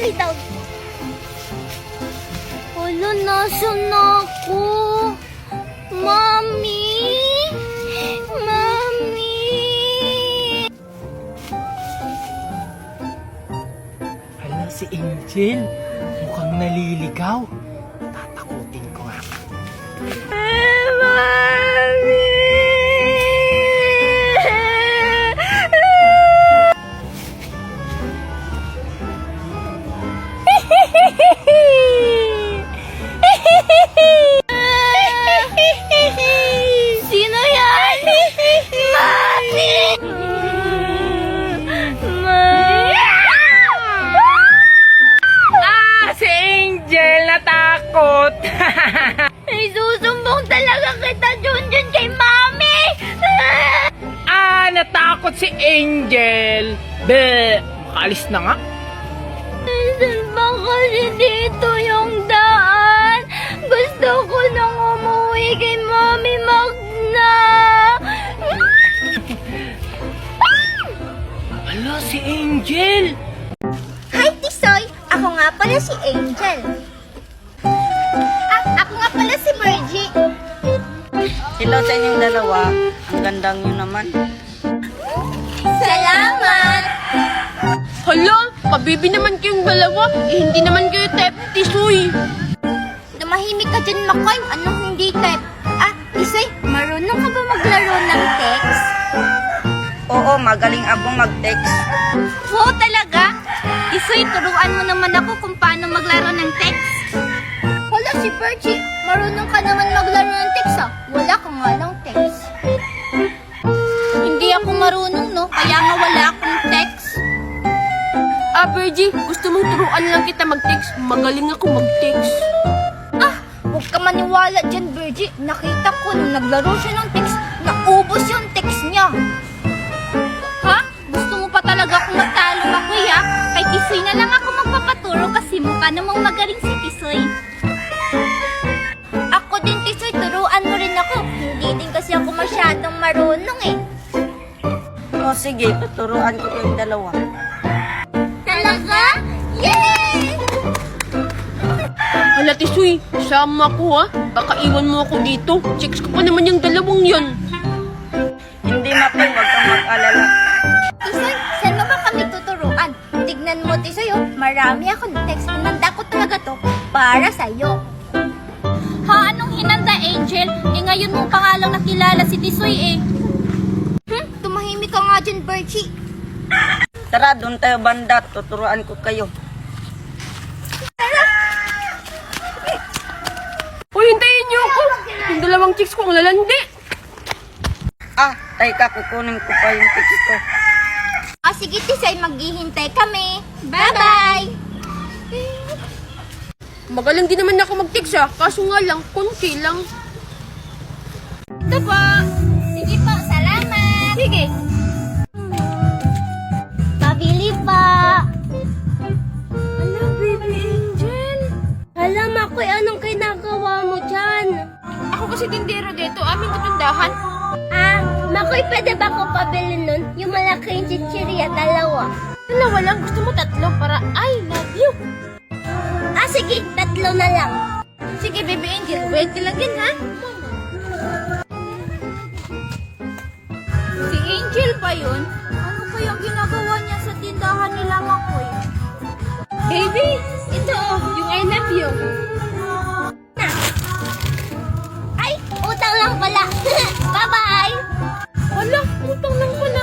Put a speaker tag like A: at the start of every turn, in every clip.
A: Lay down. Hala, nasan ako? Mami? Mami?
B: Hala, si Angel. Mukhang naliligaw. Tatakutin ko nga.
A: Mami! Sino yan? Mami!
B: Si Angel, natakot.
A: Ay, susumbong talaga kita, Junjun, kay Mami!
B: Natakot si Angel. Be, makaalis na nga.
A: Saan ba kasi dito yung daan? Gusto ko nang umuwi kay Mami Magna!
B: Hala, si Angel.
A: Hi, Tisoy! Ako nga pala si Angel. Ako nga pala si Virgie.
C: Hello sa inyong dalawa. Ang gandang nyo naman.
A: Salamat!
D: Hala, pabibi naman kayong dalawa. Hindi naman kayo type Tisoy.
A: Tumahimik ka dyan, Makoy. Anong hindi type? Tisoy, marunong ka ba maglaro ng text?
C: Oo, magaling abong mag-text.
A: Oo, talaga? Tisoy, turuan mo naman ako kung paano maglaro ng text. Wala si Perchi. Marunong ka naman maglaro ng text, Wala ka nga lang text. Hindi ako marunong, no? Kaya nga wala akong text.
D: Virgie, gusto mong turuan lang kita mag-text? Magaling ako mag-text.
A: Huwag ka maniwala dyan, Virgie. Nakita ko nung naglaro siya ng text, naubos yung text niya. Ha? Gusto mo pa talaga akong matalo, Makoy, ha? Kay Tisoy na lang ako magpapaturo kasi mukha namang magaling si Tisoy. Ako din, Tisoy. Turuan mo rin ako. Hindi din kasi ako masyadong marunong, eh.
C: O sige, tuturuan ko kayong dalawa.
A: Talaga? Yay!
D: Hala, Tisoy, sama ko ha. Baka iwan mo ako dito. Checks ko pa naman yung dalawang yon.
C: Hindi Makoy, huwag kang mag-alala.
A: Tisoy, saan mo ba kami tuturuan? Tignan mo, Tisoy, marami akong text. Hinanda ko talaga to para sa'yo. Ha? Anong hinanda, Angel? Ngayon mo pa nga lang nakilala si Tisoy, eh. Tumahimik ka nga dyan, Berchie.
C: Tara, doon tayo banda. Tuturuan ko kayo.
D: Uy, hintayin niyo ako. Yung dalawang chicks ko ang lalandi.
C: Teka, kukunin ko pa yung text ko.
A: Sige, Tisoy, maghihintay kami. Bye-bye!
D: Magaling din naman ako mag-text ha. Kaso nga lang, konti lang.
A: Ito po. Sige po, salamat. Sige. Pabili pa. Hala, baby Angel. Hala, Makoy, anong kinagawa mo dyan?
D: Ako kasi tindero dito. Aming katundahan.
A: Makoy, pwede ba ako pabili nun? Yung malaking chichirya, dalawa.
D: Dalawa lang. Gusto mo tatlo para I love you.
A: Sige, 3 na lang. Sige, baby Angel, pwede lang din, ha? Si Angel pa yun? Ano kaya ginagawa niya sa tindahan nila, Makoy?
D: Baby, ito yung I love you.
A: Ay, utang lang pala. Bye-bye!
D: Hala, utang lang pala.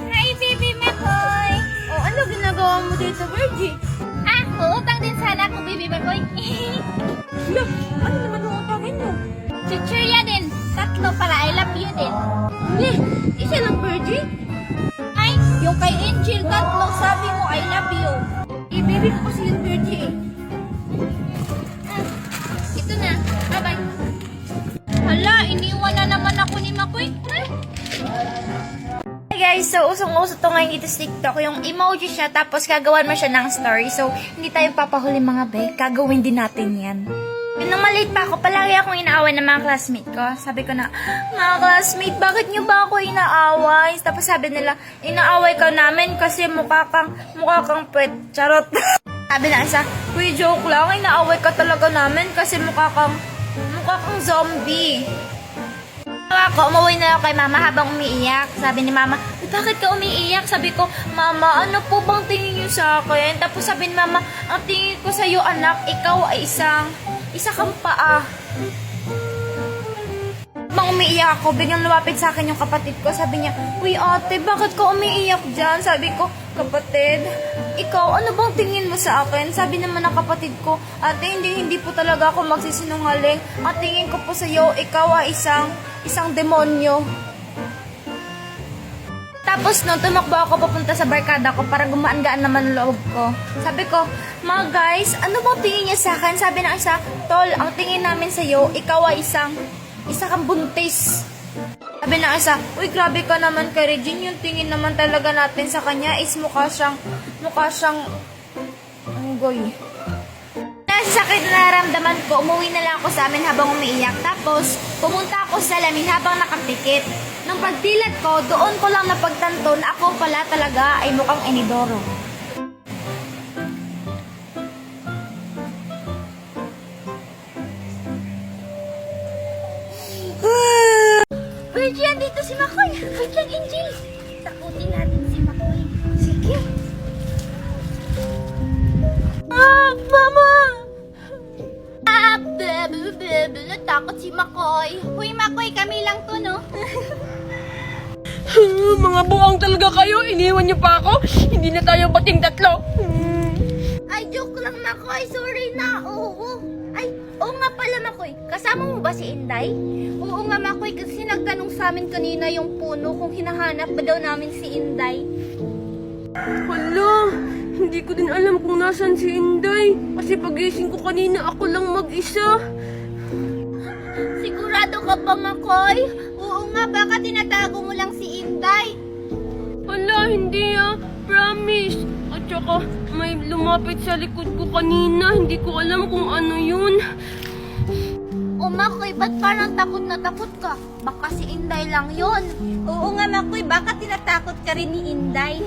A: Hi, baby Makoy!
D: Ano ginagawa mo dito, Virgie?
A: Uutang din sana ako, baby Makoy.
D: Hala, ano naman ang utangin mo?
A: Chichirya din. 3 para I love you din.
D: Isa lang, Virgie?
A: Ay, yung kay Angel, 3 sabi mo I love you.
D: Baby ko kasi yung Virgie
A: Ito na. Bye-bye. Hala, iniwan na naman ako ni Makoy. Hey guys, so usong-uso to ngayon dito sa TikTok. Yung emoji siya, tapos gagawan mo siya ng story. So, hindi tayo papahuli mga be. Gagawin din natin yan. Nung maliit pa ako, palagi akong inaaway ng mga classmate ko. Sabi ko na, mga classmate, bakit niyo ba ako inaaway? Tapos sabi nila, inaaway ka namin kasi mukha kang puwet. Charot. Sabi na isa, uy, joke lang, inaaway ka talaga namin kasi mukha kang zombie. Ako, umuwi na ako kay mama habang umiiyak. Sabi ni mama, bakit ka umiiyak? Sabi ko, mama, ano po bang tingin niyo sa akin? Tapos sabi ni mama, ang tingin ko sa'yo, anak, ikaw ay isa kang paa. Habang umiiyak ako, biglang lumapit sa akin yung kapatid ko. Sabi niya, uy ate, bakit ka umiiyak dyan? Sabi ko, kapatid, ikaw, ano bang tingin mo sa akin? Sabi naman ng kapatid ko, ate, hindi po talaga ako magsisinungaling. Ang tingin ko po sa'yo, ikaw ay isang demonyo. Tapos no, tumakbo ako papunta sa barkada ko para gumaan-gaan naman ang loob ko. Sabi ko, mga guys, ano bang tingin niya sa akin? Sabi ng isa, tol, ang tingin namin sa'yo, ikaw ay isa kang buntis. Sabi ng isa, uy, grabe ka naman kay Regine, yung tingin naman talaga natin sa kanya is mukha siyang unggoy. Sa sakit na naramdaman ko, umuwi na lang ako sa amin habang umiiyak. Tapos, pumunta ako sa lamin habang nakapikit. Nung pagdilat ko, doon ko lang napagtanto na ako pala talaga ay mukhang inidoro. Virgin, dito si Makoy. Virgin, Angel. Takutin natin si Makoy. Sige. Mama! Natakot si Makoy. Huy, Makoy, kami lang to, no?
D: Mga buang talaga kayo. Iniwan niyo pa ako. Hindi na tayo bating tatlo.
A: Ay, joke lang, Makoy. Sorry na. Oo. Ay, oo nga pala, Makoy. Kasama mo ba si Inday? Oo nga, Makoy. Kasi nagtanong sa amin kanina yung puno kung hinahanap ba daw namin si Inday.
D: Hala, hindi ko din alam kung nasan si Inday. Kasi pagising ko kanina, ako lang mag-isa.
A: Sigurado ka ba, Makoy? Oo nga, baka tinatago mo lang si Inday.
D: Hala, hindi Promise. At saka, may lumapit sa likod ko kanina. Hindi ko alam kung ano yun.
A: O Makoy, ba't parang takot na takot ka? Baka si Inday lang yon. Oo nga, Makoy, baka tinatakot ka rin ni Inday.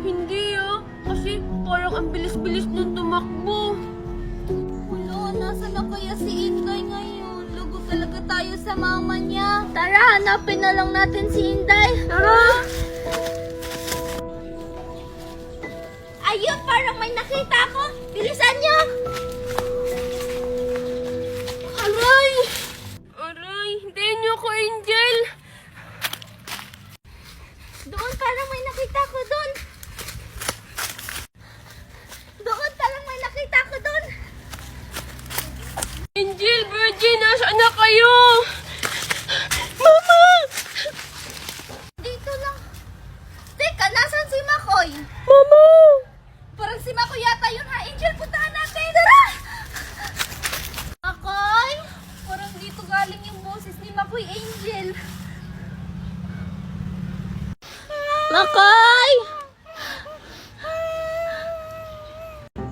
D: Hindi kasi parang ang bilis-bilis nung tumakbo.
A: Wala, nasa na kaya si Inday ngayon? Lugo talaga tayo sa mama niya. Tara, hanapin na lang natin si Inday.
D: Tara!
A: Ayun, parang may nakita ko. Bilisan niyo!
D: Aray! Aray! Hintayin niyo ako, Angel!
A: Doon, parang may nakita ko doon. Doon, parang may nakita ko doon.
D: Angel, Virgin, nasaan na kayo? Mama!
A: Dito lang. Teka, nasan si Makoy?
D: Mama!
A: Parang si Makoy yata yun ha. Angel, puntahan natin. Tara! Makoy? Parang dito galing yung boses ni Makoy, Angel. Makoy!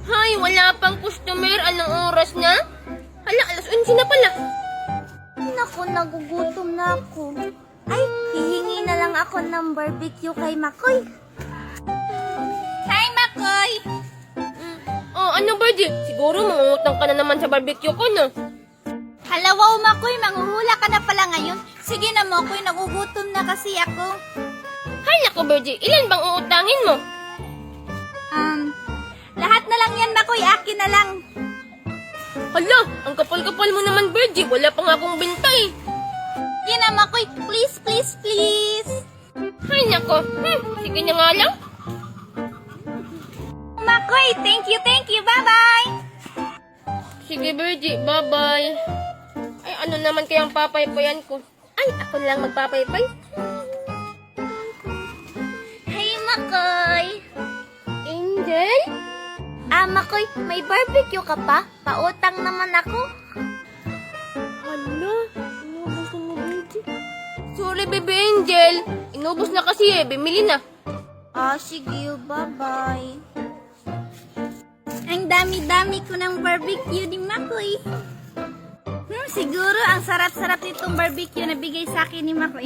D: Hay, wala pang customer. Anong oras na? Hala, alas 11 na pala.
A: Naku, nagugutom na ako. Ay, hihingi na lang ako ng barbecue kay Makoy. Hi, Makoy!
D: Oh, ano, Virgin? Siguro mangungutang ka na naman sa barbecue ko, no?
A: Hala, wow, Makoy, manguhula ka na pala ngayon. Sige na, Makoy, nagugutom na kasi ako.
D: Hay, naku, Virgin. Ilan bang uutangin mo?
A: Lahat na lang yan, Makoy. Akin na lang.
D: Hala, ang kapal-kapal mo naman, Virgin. Wala pa nga akong binta eh.
A: Sige na, Makoy. Please, please, please.
D: Hay, naku. Sige na nga lang.
A: Makoy, thank you. Bye-bye.
D: Sige, Virgie. Bye-bye. Ay, ano naman kayang papaypayan ko? Ay, ako lang magpapaypay.
A: Hey, Makoy.
D: Angel?
A: Makoy, may barbecue ka pa? Pautang naman ako.
D: Hala, inubos na mo, Virgie. Sorry, baby Angel. Inubos na kasi Bimili na.
A: Sige, bye-bye. Ang dami dami-dami ko ng barbecue ni Makoy. Siguro ang sarap-sarap nitong barbecue na bigay sa akin ni Makoy.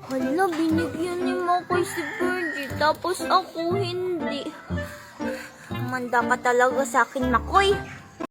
A: Hala, binigyan ni Makoy si Virgie, tapos ako hindi. Manda ka talaga sa akin, Makoy.